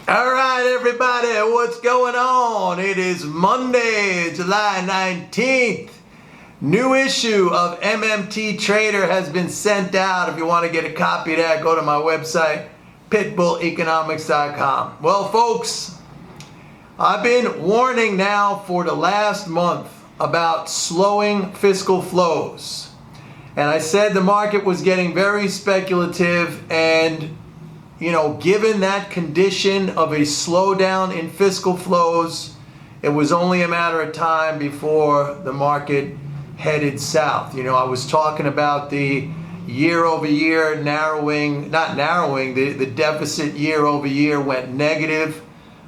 All right, everybody, what's going on? It is Monday, July 19th. New issue of MMT Trader has been sent out. If you want to get a copy of that, go to my website, pitbulleconomics.com. Well, folks, I've been warning now for the last month about slowing fiscal flows. And I said the market was getting very speculative, and given that condition of a slowdown in fiscal flows, it was only a matter of time before the market headed south. I was talking about the year-over-year the deficit year-over-year went negative.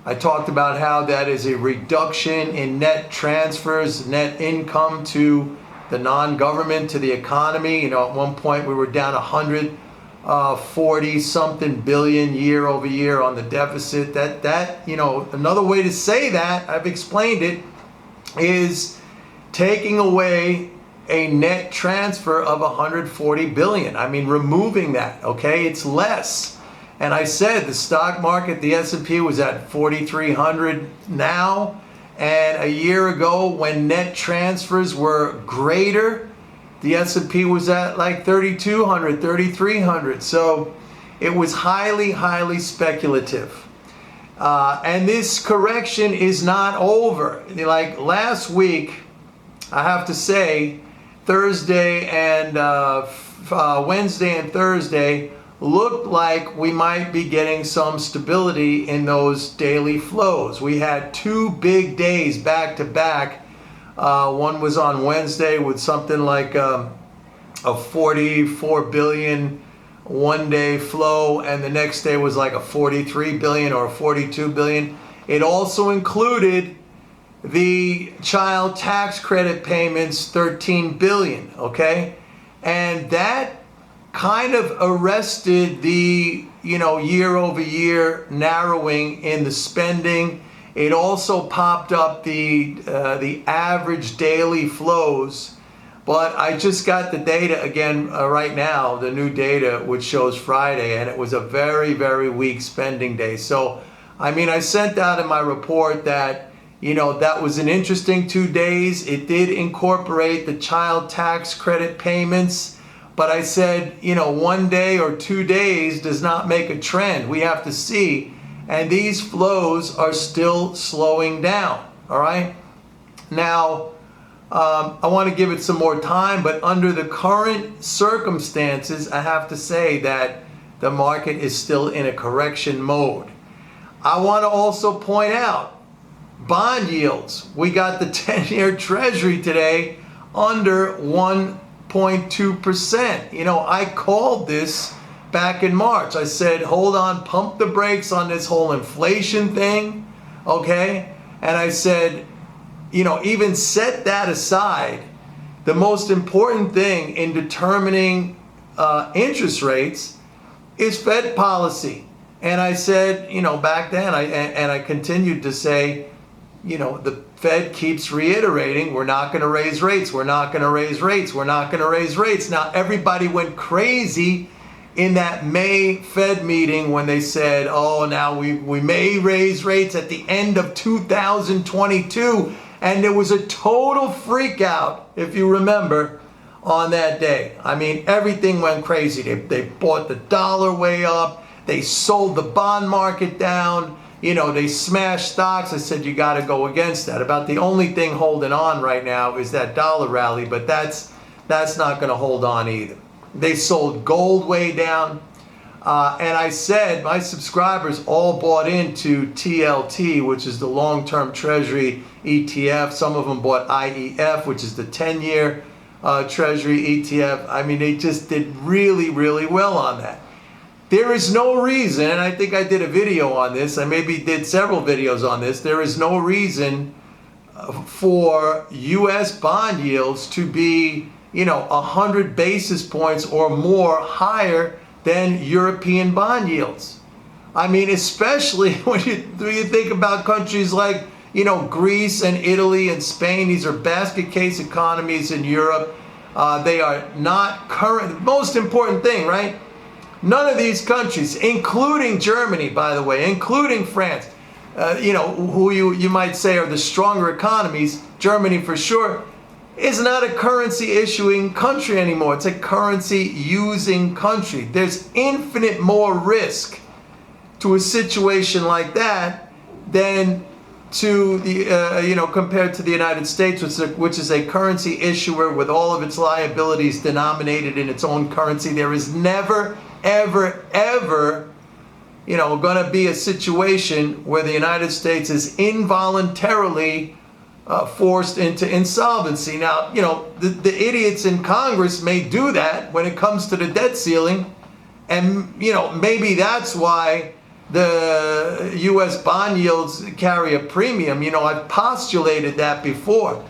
I talked about how that is a reduction in net transfers, net income to the non-government, to the economy. At one point we were down 140 something billion year over year on the deficit. That another way to say that, I've explained it, is taking away a net transfer of 140 billion. I mean, removing that, okay? It's less. And I said the stock market, the S&P was at 4,300 now. And a year ago, when net transfers were greater, the S&P was at like 3,200, 3,300. So it was highly, highly speculative. And this correction is not over. Like last week, I have to say, Thursday and Wednesday and Thursday looked like we might be getting some stability in those daily flows. We had two big days back to back. One was on Wednesday with something like a 44 billion one-day flow, and the next day was like a 43 billion or a 42 billion. It also included the child tax credit payments, 13 billion, okay? And that kind of arrested the year-over-year narrowing in the spending. It also popped up the average daily flows, but I just got the data again right now, the new data, which shows Friday, and it was a very, very weak spending day. So, I mean, I sent out in my report that that was an interesting 2 days. It did incorporate the child tax credit payments. But I said, 1 day or 2 days does not make a trend. We have to see. And these flows are still slowing down. All right. Now, I want to give it some more time. But under the current circumstances, I have to say that the market is still in a correction mode. I want to also point out bond yields. We got the 10-year Treasury today under 1.2%. I called this back in March. I said, hold on, pump the brakes on this whole inflation thing, okay? And I said, even set that aside. The most important thing in determining interest rates is Fed policy. And I said, back then, I continued to say, the Fed keeps reiterating, we're not going to raise rates, we're not going to raise rates, we're not going to raise rates. Now, everybody went crazy in that May Fed meeting when they said, oh, now we may raise rates at the end of 2022. And there was a total freak out, if you remember, on that day. I mean, everything went crazy. They bought the dollar way up. They sold the bond market down. They smashed stocks. I said, you got to go against that. About the only thing holding on right now is that dollar rally, but that's not going to hold on either. They sold gold way down. And I said, my subscribers all bought into TLT, which is the long-term Treasury ETF. Some of them bought IEF, which is the 10-year Treasury ETF. I mean, they just did really, really well on that. There is no reason, and I think I did a video on this, I maybe did several videos on this, there is no reason for U.S. bond yields to be, 100 basis points or more higher than European bond yields. I mean, especially when you think about countries like, Greece and Italy and Spain. These are basket case economies in Europe. They are not current. Most important thing, right? None of these countries, including Germany, by the way, including France, who you might say are the stronger economies, Germany for sure, is not a currency issuing country anymore. It's a currency using country. There's infinite more risk to a situation like that than to the compared to the United States, which is a currency issuer with all of its liabilities denominated in its own currency. There is never, ever, ever going to be a situation where the United States is involuntarily forced into insolvency. Now, the idiots in Congress may do that when it comes to the debt ceiling, and maybe that's why the U.S. bond yields carry a premium. I've postulated that before,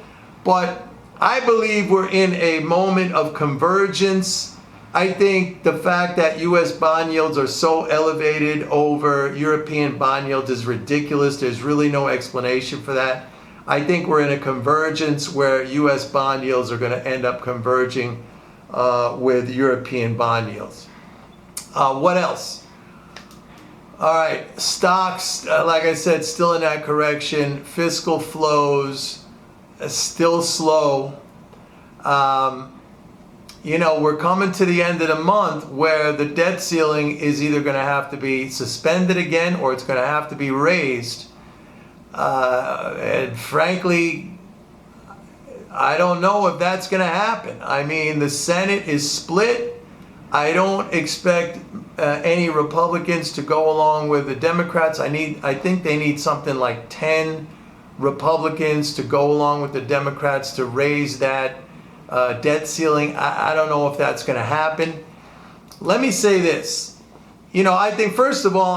but I believe we're in a moment of convergence. I think the fact that U.S. bond yields are so elevated over European bond yields is ridiculous. There's really no explanation for that. I think we're in a convergence where U.S. bond yields are going to end up converging with European bond yields. What else? All right, stocks, like I said, still in that correction. Fiscal flows still slow. We're coming to the end of the month where the debt ceiling is either going to have to be suspended again or it's going to have to be raised. And frankly, I don't know if that's going to happen. I mean, the Senate is split. I don't expect any Republicans to go along with the Democrats. I think they need something like 10 Republicans to go along with the Democrats to raise that debt ceiling. I don't know if that's going to happen. Let me say this. I think, first of all,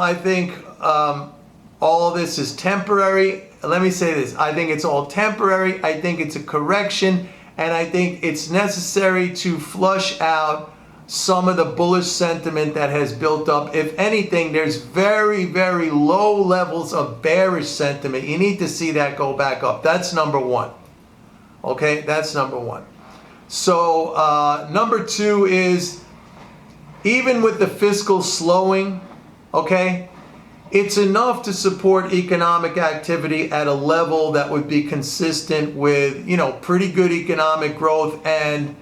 all of this is temporary. Let me say this. I think it's all temporary. I think it's a correction. And I think it's necessary to flush out some of the bullish sentiment that has built up. If anything, there's very, very low levels of bearish sentiment. You need to see that go back up. That's number one. Okay, that's number one. So number two is, even with the fiscal slowing, okay, it's enough to support economic activity at a level that would be consistent with, pretty good economic growth and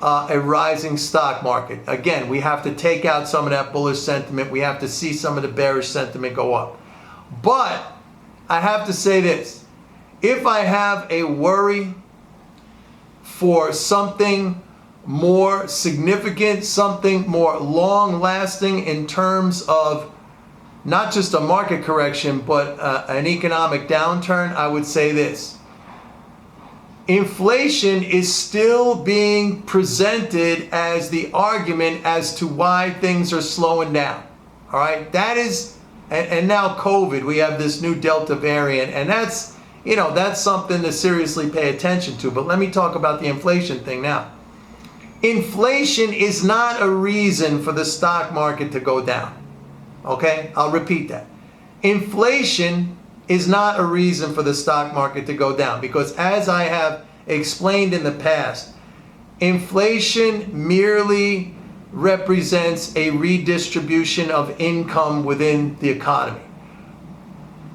a rising stock market. Again, we have to take out some of that bullish sentiment. We have to see some of the bearish sentiment go up. But I have to say this. If I have a worry for something more significant, something more long-lasting in terms of not just a market correction, but an economic downturn, I would say this. Inflation is still being presented as the argument as to why things are slowing down. All right, that is, and now COVID, we have this new Delta variant, and that's something to seriously pay attention to. But let me talk about the inflation thing now. Inflation is not a reason for the stock market to go down. Okay, I'll repeat that. Inflation is not a reason for the stock market to go down, because as I have explained in the past, inflation merely represents a redistribution of income within the economy.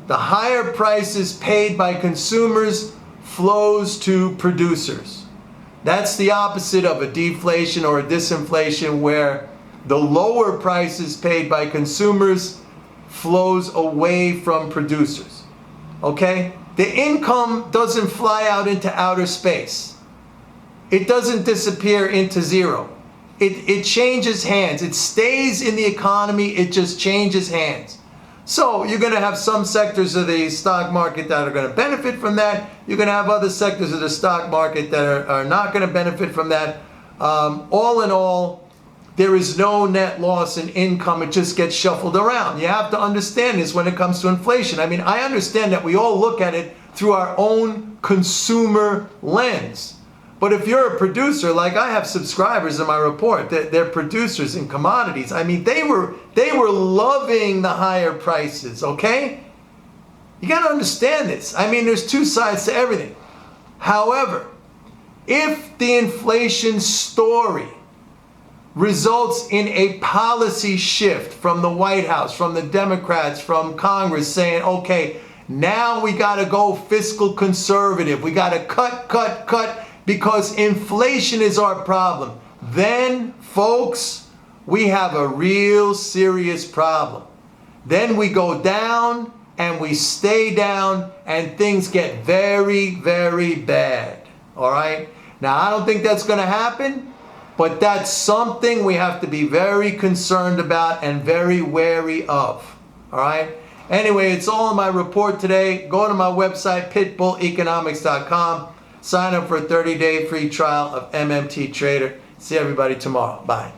The higher prices paid by consumers flows to producers. That's the opposite of a deflation or a disinflation, where the lower prices paid by consumers flows away from producers. Okay? The income doesn't fly out into outer space. It doesn't disappear into zero. It changes hands. It stays in the economy. It just changes hands. So you're going to have some sectors of the stock market that are going to benefit from that. You're going to have other sectors of the stock market that are not going to benefit from that. All in all, there is no net loss in income. It just gets shuffled around. You have to understand this when it comes to inflation. I mean, I understand that we all look at it through our own consumer lens. But if you're a producer, like I have subscribers in my report, they're producers in commodities. I mean, they were loving the higher prices, okay? You got to understand this. I mean, there's two sides to everything. However, if the inflation story results in a policy shift from the White House, from the Democrats, from Congress saying, okay, now we got to go fiscal conservative. We got to cut because inflation is our problem. Then, folks, we have a real serious problem. Then we go down and we stay down and things get very, very bad. All right? Now, I don't think that's going to happen, but that's something we have to be very concerned about and very wary of. All right? Anyway, it's all in my report today. Go to my website, pitbulleconomics.com. Sign up for a 30-day free trial of MMT Trader. See everybody tomorrow. Bye.